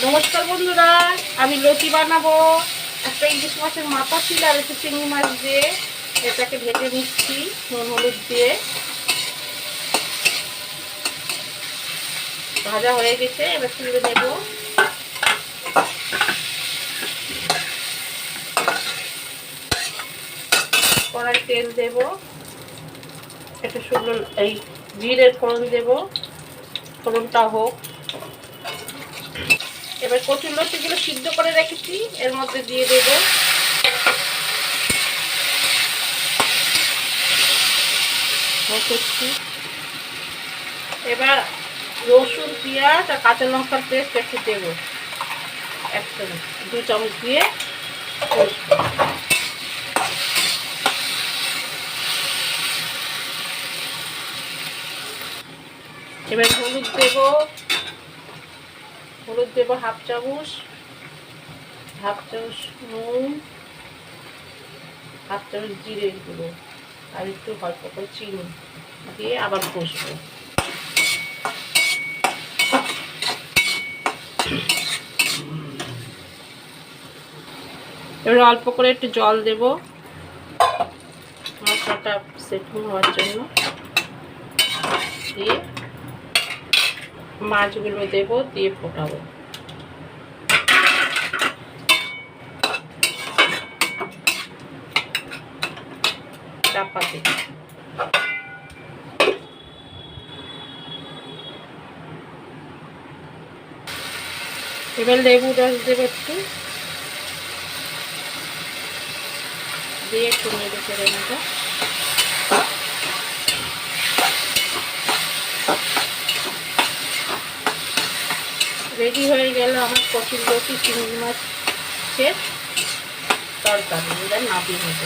নমস্কার বন্ধুরা, আমি লতি বানাবো। একটা ইলিশ মাছের মাথা ছিল আর একটু চিংড়ি মাছ দিয়ে এটাকে ভেজে নিচ্ছি নুন হলুদ দিয়ে। ভাজা হয়ে গেছে, এবার তুলে নেব। কড়াই তেল দেব, একটু শুকনো এই জিরের ফোড়ন দেব, ফোড়নটা হোক। এবার কচুর লতিগুলো সিদ্ধ করে রেখেছি এর মধ্যে দিয়ে দেব। এবার রসুন, পেঁয়াজ আর কাঁচা লঙ্কার পেস্ট একটু দেবো, 1 চামচ 2 চামচ দিয়ে। এবার হলুদ দেব, হাফ চামচ নুন, হাফ চামচ জিরে গুঁড়ো আর একটু অল্প করে চিনি দিয়ে আবার কষবো। এবার অল্প করে একটু জল দেব মশলাটা সেটিং হওয়ার জন্য, দিয়ে মাছগুলো দেব, দিয়ে ফোটাবো। চাপা দেব। এবার লেবু রস দেব একটু, দিয়ে একটু নেড়ে চেড়ে নেব। রেডি হয়ে গেল আমার কচুর লতি চিংড়ি মাছের তরকারি। এবার নামিয়ে নেব।